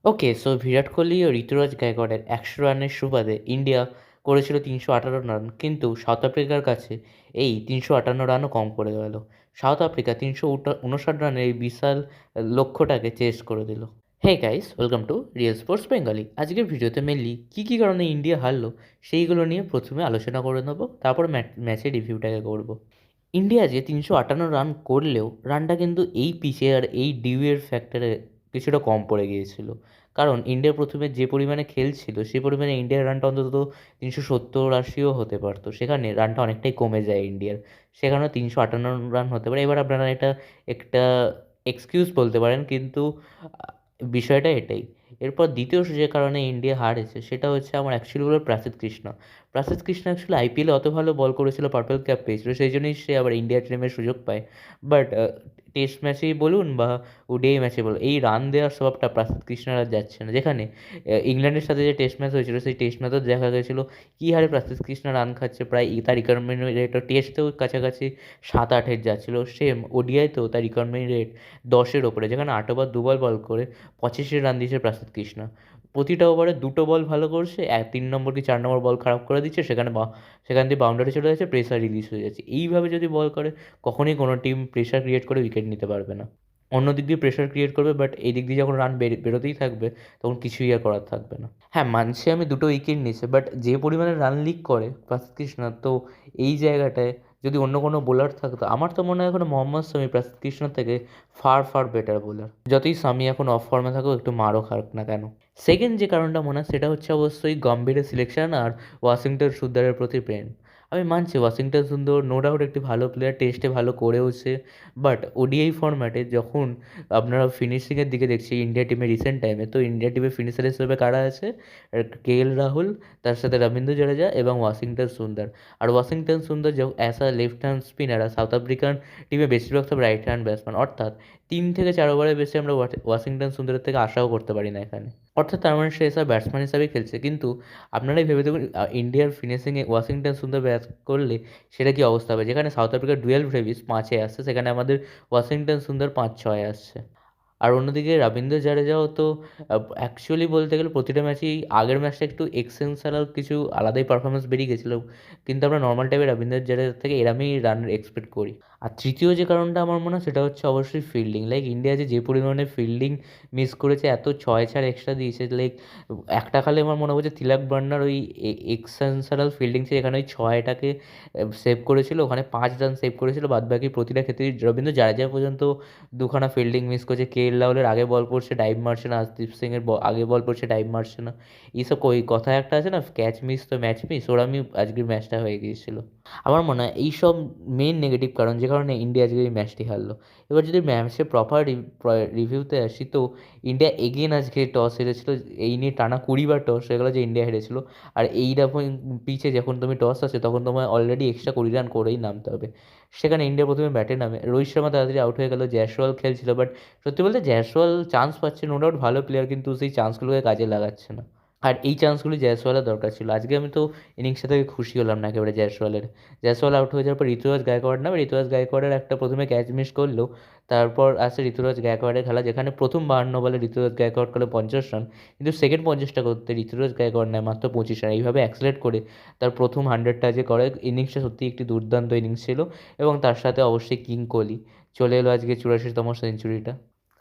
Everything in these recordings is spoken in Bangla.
ওকে, সো বিরাট কোহলি ও ঋতুরাজ গায়কোয়াড়ের ১০০ রানের সুবাদে ইন্ডিয়া করেছিল ৩৫৮ রান, কিন্তু সাউথ আফ্রিকার কাছে এই ৩৫৮ রানও কম পড়ে গেল। সাউথ আফ্রিকা ৩৫৯ রানের এই বিশাল লক্ষ্যটাকে চেস করে দিল। Hey guys, welcome to real sports Bengali. আজকের ভিডিওতে মেনলি কী কী কারণে ইন্ডিয়া হারলো সেইগুলো নিয়ে প্রথমে আলোচনা করে নেবো, তারপর ম্যাচের রিভিউটাকে করব। ইন্ডিয়া যে ৩৫৮ রান করলেও রানটা কিন্তু এই পিচে আর এই ডিউয়ের ফ্যাক্টরে কিছুটা কম পড়ে গিয়েছিল। কারণ ইন্ডিয়া প্রথমে যে পরিমাণে খেলছিল সেই পরিমাণে ইন্ডিয়ার রানটা অন্তত ৩৭০-৮০ও হতে পারতো, সেখানে রানটা অনেকটাই কমে যায় ইন্ডিয়ার। সেখানে ৩৫৮ রান হতে পারে। এবার আপনারা এটা একটা এক্সকিউজ বলতে পারেন, কিন্তু বিষয়টা এটাই। এরপর দ্বিতীয় যে কারণে ইন্ডিয়া হারেছে সেটা হচ্ছে আমার অ্যাকচুয়ালি বলবো প্রাসিদ কৃষ্ণ। প্রাসিদ কৃষ্ণ অ্যাকচুয়ালি আইপিএলে অত ভালো বল করেছিল, পার্পল ক্যাপ পেয়েছিল, সেই জন্যই সে আবার ইন্ডিয়া টিমের সুযোগ পায়। বাট টেস্ট ম্যাচেই বলুন বা ওডিআই ম্যাচে বলুন, এই রান দেওয়ার স্বভাবটা প্রাসিদ কৃষ্ণের আর যাচ্ছে না। যেখানে ইংল্যান্ডের সাথে যে টেস্ট ম্যাচ হয়েছিল সেই টেস্ট ম্যাচও দেখা গেছিল কী হারে প্রাসিদ কৃষ্ণ রান খাচ্ছে, প্রায় তার রিকোয়ারমেন্ট রেটও টেস্টেও কাছাকাছি ৭-৮-এর যাচ্ছিল। সেম ওডিআইতেও তার রিকোয়ারমেন্ট রেট ১০-এর ওপরে, যেখানে ৮ ওভার ২ বল বল করে ৮৫ রান দিয়েছে প্রাসিদ কৃষ্ণ। প্রতিটা ওভারে দুটো বল ভালো করছে, ৩ নম্বর কি ৪ নম্বর বল খারাপ করে দিচ্ছে, সেখান দিয়ে বাউন্ডারি চলে যাচ্ছে, প্রেসার রিলিজ হয়ে যাচ্ছে। এইভাবে যদি বল করে কখনোই কোনো টিম প্রেসার ক্রিয়েট করে উইকেট নিতে পারবে না। অন্য দিক দিয়ে প্রেসার ক্রিয়েট করবে, বাট এই দিক দিয়ে যখন রান বেরোতেই থাকবে তখন কিছুই আর করার থাকবে না। হ্যাঁ, মানছি আমি দুটো উইকেট নিয়েছে, বাট যে পরিমাণে রান লিক করে প্রাসিদ কৃষ্ণা, তো এই জায়গাটায় যদি অন্য কোনো বোলার থাকতো, আমার তো মনে হয় এখন মোহাম্মদ শামি প্রাসিদ কৃষ্ণ থেকে ফার ফার বেটার বোলার। যতই শামি এখন অফ ফর্মে থাকুক, একটু মারও খাক না কেন। সেকেন্ড যে কারণটা মনে হয় সেটা হচ্ছে অবশ্যই গম্ভীরের সিলেকশন আর ওয়াশিংটন সুন্দরের প্রতি প্রেম। আমি মানছি ওয়াশিংটন সুন্দর নো ডাউট একটি ভালো প্লেয়ার, টেস্টে ভালো করেওছে, বাট ওডিআই ফরম্যাটে যখন আপনারা ফিনিশিংয়ের দিকে দেখছি ইন্ডিয়া টিমের রিসেন্ট টাইমে, তো ইন্ডিয়া টিমের ফিনিশার হিসেবে কারা আছে? কেএল রাহুল, তার সাথে রবীন্দ্র জাডেজা এবং ওয়াশিংটন সুন্দর। আর Washington Sundar as a left hand spinner, আর সাউথ আফ্রিকান টিমে বেশিরভাগ সব রাইট হ্যান্ড ব্যাটসম্যান, অর্থাৎ ৩ থেকে ৪ ওভারের বেশি আমরা ওয়াশিংটন সুন্দরের থেকে আশাও করতে পারি না এখানে। অর্থাৎ তার মানে সে এসব ব্যাটসম্যান হিসাবেই খেলছে, কিন্তু আপনারাই ভেবে দেখুন ইন্ডিয়ার ফিনিশিংয়ে ওয়াশিংটন সুন্দর ব্যাট করলে সেটা কী অবস্থা হবে। যেখানে সাউথ আফ্রিকার ডুয়েল ব্রেভিস ৫-এ আসছে, সেখানে আমাদের ওয়াশিংটন সুন্দর ৫-৬-এ আসছে। আর অন্যদিকে রবীন্দ্র জাডেজাও তো অ্যাকচুয়ালি বলতে গেলে প্রতিটা ম্যাচেই আগের ম্যাচটা একটু এক্সেপশনাল কিছু আলাদাই পারফরমেন্স বেরিয়ে গেছিলো, কিন্তু আমরা নর্মাল টাইপের রবীন্দ্র জাডেজার থেকে এরমই রান এক্সপেক্ট করি। আর তৃতীয় যে কারণটা আমার মনে হয় সেটা হচ্ছে অবশ্যই ফিল্ডিং। লাইক ইন্ডিয়া যে পরিমাণে ফিল্ডিং মিস করেছে, এত ৬ এক্সট্রা দিয়েছে, লাইক একটা খালে আমার মনে হচ্ছে তিলক বর্মার ওই এক্সেপশনাল ফিল্ডিং ছিল, এখানে ওই ৬টাকে সেভ করেছিল, ওখানে ৫ রান সেভ করেছিল, বাদবাকি প্রতিটা ক্ষেত্রেই রবীন্দ্র জাডেজা পর্যন্ত দুখানা ফিল্ডিং মিস করছে। কেএল রাহুলের আগে বল পড়ছে ডাইভ মারছে না, আশদীপ সিংয়ের আগে বল পড়ছে ডাইভ মারছে না। এইসব কথা একটা আছে না, ক্যাচ মিস তো ম্যাচ মিস, ওরমই আজকের ম্যাচটা হয়ে গিয়েছিল। আমার মনে হয় এইসব মেন নেগেটিভ কারণ যে কারণে ইন্ডিয়া আজকে এই ম্যাচটি হারলো। এবার যদি ম্যাচের প্রপার রিভিউতে আসি, তো ইন্ডিয়া এগেন আজকে টস হেরেছিল। এই নিয়ে টানা ২০ বার টস হয়ে গেলো যে ইন্ডিয়া হেরেছিল। আর এইরকম পিচে যখন তুমি টস আসে তখন তোমায় অলরেডি এক্সট্রা ২০ রান করেই নামতে হবে। সেখানে ইন্ডিয়া প্রথমে ব্যাটে নামে, রোহিত শর্মা তাড়াতাড়ি আউট হয়ে গেল, জয়সওয়াল খেলছিল, বাট সত্যি বলতে জয়সওয়াল চান্স পাচ্ছে, নো ডাউট ভালো প্লেয়ার, কিন্তু সেই চান্সগুলোকে কাজে লাগাচ্ছে না। আর এই চান্সগুলি জয়সওয়ালের দরকার ছিল। আজকে আমি তো ইনিংসটা থেকে খুশি হলাম না একেবারে জয়সওয়ালের। জয়সওয়াল আউট হয়ে যাওয়ার পর ঋতুরাজ গায়কোয়াড় নামে, ঋতুরাজ গায়কোয়াড়ের একটা প্রথমে ক্যাচ মিস করলেও তারপর আসে ঋতুরাজ গায়কোয়াড়ের খেলা, যেখানে প্রথম ৫২ বলে ঋতুরাজ গায়কোয়াড় করলো ৫০ রান, কিন্তু সেকেন্ড ৫০টা করতে ঋতুরাজ গায়কোয়াড় নেয় মাত্র ২৫ রান। এইভাবে অ্যাক্সেলেট করে তার প্রথম ১০০টা যে করে, ইনিংসটা সত্যিই একটি দুর্দান্ত ইনিংস ছিল। এবং তার সাথে অবশ্যই কিং কোহলি চলে এলো আজকে ৮৪তম সেঞ্চুরিটা।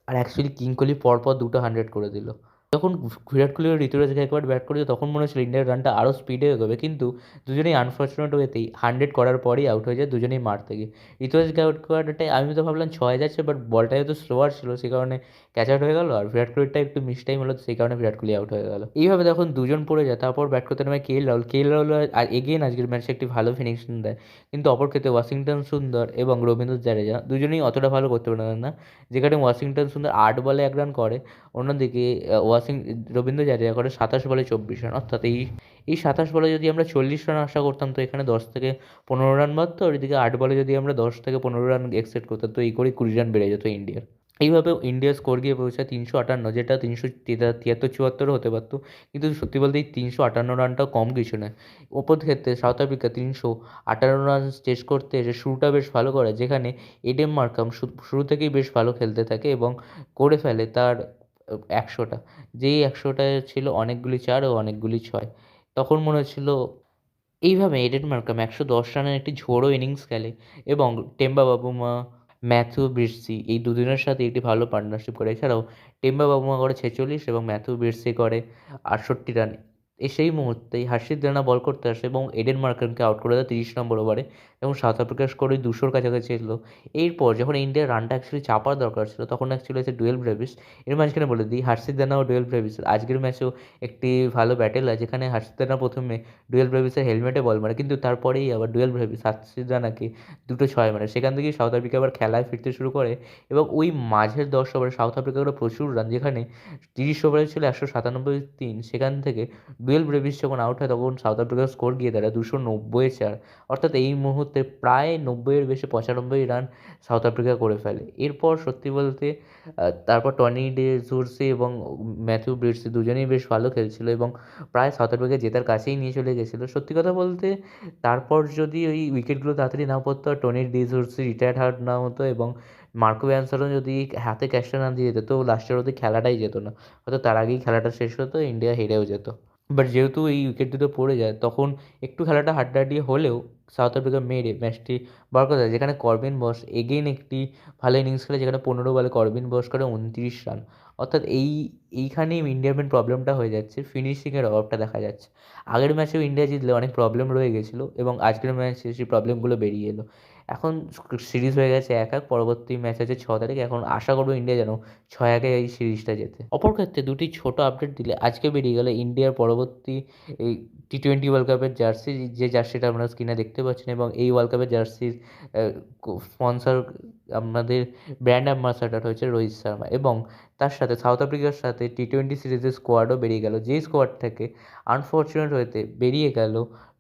আর অ্যাকচুয়ালি কিং কোহলি পরপর দুটো ১০০ করে দিল। যখন বিরাট কোহলি ও ঋতুরাজ গায়কোয়াড় ব্যাট করেছে তখন মনে হচ্ছিল ইন্ডিয়ার রানটা আরও স্পিডে এগোবে, কিন্তু দুজনেই আনফর্চুনেট ওয়েতেই ১০০ করার পরেই আউট হয়ে যায় দুজনেই মারতে গিয়ে। ঋতুরাজ গায়কোয়াড়টাই আমি তো ভাবলাম ৬ যাচ্ছে, বাট বলটা যেহেতু স্লোয়ার ছিল সেই কারণে ক্যাচ আউট হয়ে গেল, আর বিরাট কোহলিটা একটু মিস টাইম হলো, সেই কারণে বিরাট কোহলি আউট হয়ে গেল। এইভাবে যখন দুজন পড়ে যায় তারপর ব্যাট করতে নামে কেএল রাহুল আর এগেন আজকের ম্যাচে একটি ভালো ফিনিশিং দেয়, কিন্তু অপর ক্ষেত্রে ওয়াশিংটন সুন্দর এবং রবীন্দ্র জাডেজা দুজনেই অতটা ভালো করতে পারে না। যেখানে ওয়াশিংটন সুন্দর ৮ বলে ১ রান করে, অন্যদিকে রবীন্দ্র জাডেজা করে ২৭ বলে ২৪ রান। অর্থাৎ এই ২৭ বলে যদি আমরা ৪০ রান আশা করতাম, তো এখানে ১০ থেকে ১৫ রান বাড়তো, আর এদিকে ৮ বলে যদি আমরা ১০ থেকে ১৫ রান এক্সপেক্ট করতাম, তো এই করেই ২০ রান বেড়ে যেত ইন্ডিয়ার। এইভাবে ইন্ডিয়ার স্কোর গিয়ে পৌঁছায় ৩৫৮, যেটা ৩৭৩-৭৩-৭৪ হতে পারতো, কিন্তু সত্যি বলতে এই ৩৫৮ রানটাও কম কিছু নয়। অপর ক্ষেত্রে সাউথ আফ্রিকা ৩৫৮ রান চেস করতে এসে শুরুটা বেশ ভালো করে, যেখানে এডেন মার্কাম শুরু থেকেই বেশ ভালো খেলতে থাকে এবং করে ফেলে তার ১০০টা। যেই ১০০ ছিল অনেকগুলি ৪ ও অনেকগুলি ৬। তখন মনে হচ্ছিল এইভাবে এডেন মার্কাম ১১০ রানের একটি ঝোড়ো ইনিংস খেলে এবং টেম্বা বাবুমা, ম্যাথিউ ব্রিসি এই দুজনের সাথে একটি ভালো পার্টনারশিপ করে। এছাড়াও টেম্বা বাবুমা করে ৪৬ এবং ম্যাথিউ ব্রিসি করে ৬৮ রান। সেই মুহূর্তেই হার্ষিত রানা বল করতে আসে এবং এডেন মার্কারকে আউট করে দেয় ৩০ নম্বর ওভারে এবং সাউথ আফ্রিকার স্কোর ওই ২০০-র কাছাকাছি এলো। এরপর যখন ইন্ডিয়ার রানটা অ্যাকচুয়ালি চাপার দরকার ছিল তখন অ্যাকচুয়ালি আছে ডুয়েল ব্রেভিস। এর মাঝখানে বলে দিই হার্ষিত রানা ও ডুয়েল ব্রেভিসের আজকের ম্যাচেও একটি ভালো ব্যাটেল হয় যেখানে হার্ষিত রানা প্রথমে ডুয়েল ব্রেভিসের হেলমেটে বল মারে কিন্তু তারপরেই আবার ডুয়েল ব্রেভিস হার্ষিত রানাকে দুটো ছয় মারে। সেখান থেকেই সাউথ আফ্রিকা আবার খেলায় ফিরতে শুরু করে এবং ওই মাঝের ১০ ওভারে সাউথ আফ্রিকা করে প্রচুর রান যেখানে ৩০ ওভারে ছিল ১৯৭ সেখান থেকে ডুয়েল ব্রেভিস যখন আউট হয় তখন সাউথ আফ্রিকার স্কোর গিয়ে দাঁড়ায় ২৯০-৪। অর্থাৎ এই মুহূর্তে প্রায় ৯০-এর বেশি ৯৫ রান সাউথ আফ্রিকা করে ফেলে। এরপর সত্যি বলতে তারপর টনি ডে জুরসি এবং ম্যাথিউ ব্রিডসি দুজনেই বেশ ভালো খেলছিল এবং প্রায় সাউথ আফ্রিকা জেতার কাছেই নিয়ে চলে গেছিলো। সত্যি কথা বলতে তারপর যদি ওই উইকেটগুলো তাড়াতাড়ি না পড়তো আর টনি ডি জুরসি রিটায়ার্ড হার্ট না হতো এবং মার্কো ব্যানসনও যদি হাতে ক্যাচটা না দিয়ে যেত তো লাস্টের অবধি খেলাটাই যেত না। হয়তো তার আগেই খেলাটা শেষ হতো, ইন্ডিয়া হেরেও যেত। বাট যেহেতু এই উইকেট দুটো পড়ে যায় তখন একটু খেলাটা হাড্ডাহাড্ডি হলেও সাউথ আফ্রিকা মেরে ম্যাচটি বার করে দেয় যেখানে করবিন বস এগেইন একটি ভালো ইনিংস খেলে যেখানে ১৫ বলে করবিন বস করে ২৯ রান। অর্থাৎ এইখানেই ইন্ডিয়ার মেন প্রবলেমটা হয়ে যাচ্ছে, ফিনিশিংয়ের অভাবটা দেখা যাচ্ছে। আগের ম্যাচেও ইন্ডিয়া জিতলে অনেক প্রবলেম রয়ে গেছিলো এবং আজকের ম্যাচে সেই প্রবলেমগুলো বেরিয়ে এলো। এখন সিরিজ হয়ে গেছে ১-১, পরবর্তী ম্যাচ আছে ৬ তারিখ। এখন আশা করবো ইন্ডিয়া যেন ৬-১-এ এই সিরিজটা জেতে। অপর ক্ষেত্রে দুটি ছোট আপডেট দিলে আজকে বেরিয়ে গেল ইন্ডিয়ার পরবর্তী এই টি-20 ওয়ার্ল্ড কাপের জার্সি, যে জার্সিটা আপনারা স্ক্রিনে দেখতে পাচ্ছেন এবং এই ওয়ার্ল্ড কাপের জার্সির স্পন্সর আপনাদের ব্র্যান্ড অ্যাম্বাসাডর হয়েছে রোহিত শর্মা এবং তার সাথে সাউথ আফ্রিকার সাথে টি-20 সিরিজের স্কোয়াডও বেরিয়ে গেল। যেই স্কোয়াড থেকে আনফরচুনেট হয়েতে বেরিয়ে গেল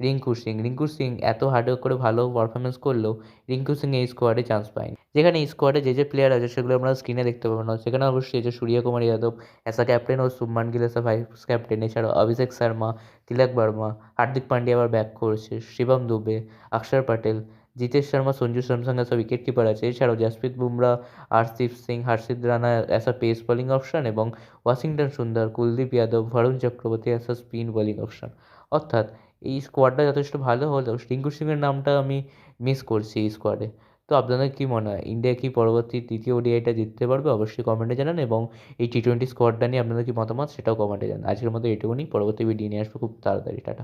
রিঙ্কু সিং। রিঙ্কু সিং এত হার্ডওয়ার্ক করে ভালো পারফরমেন্স করলেও রিঙ্কু সিং এই স্কোয়াডে চান্স পায়নি। যেখানে এই স্কোয়াডে যে প্লেয়ার আছে সেগুলো আপনারা স্ক্রিনে দেখতে পাবেন না, সেখানে অবশ্যই আছে Suryakumar Yadav as a captain ও Shubman Gill as a vice captain. এছাড়াও অভিষেক শর্মা, তিলক বর্মা, হার্দিক পান্ডিয়া আবার ব্যাক করছে, শিবম দুবে, অক্ষর প্যাটেল, জিতেশ শর্মা, সঞ্জু স্যামসং সব উইকেট কিপার আছে। এছাড়াও Jasprit Bumrah, Arshdeep Singh, Harshit Rana as a pace bowling option এবং Washington Sundar, Kuldeep Yadav, Varun Chakravarthy as a spin bowling option. অর্থাৎ এই স্কোয়াডটা যথেষ্ট ভালো হলেও রিঙ্কু সিংয়ের নামটা আমি মিস করছি এই স্কোয়াডে। তো আপনাদের কী মনে হয় ইন্ডিয়া কি পরবর্তী তৃতীয় ওডিআইটা জিততে পারবে? অবশ্যই কমেন্টে জানান এবং এই টি-20 স্কোয়াডটা নিয়ে আপনাদের কি মতামত সেটাও কমেন্টে জানান। আজকের মতো এটুকুনি, পরবর্তী ভিডিও নিয়ে আসবো খুব তাড়াতাড়ি। টাটা।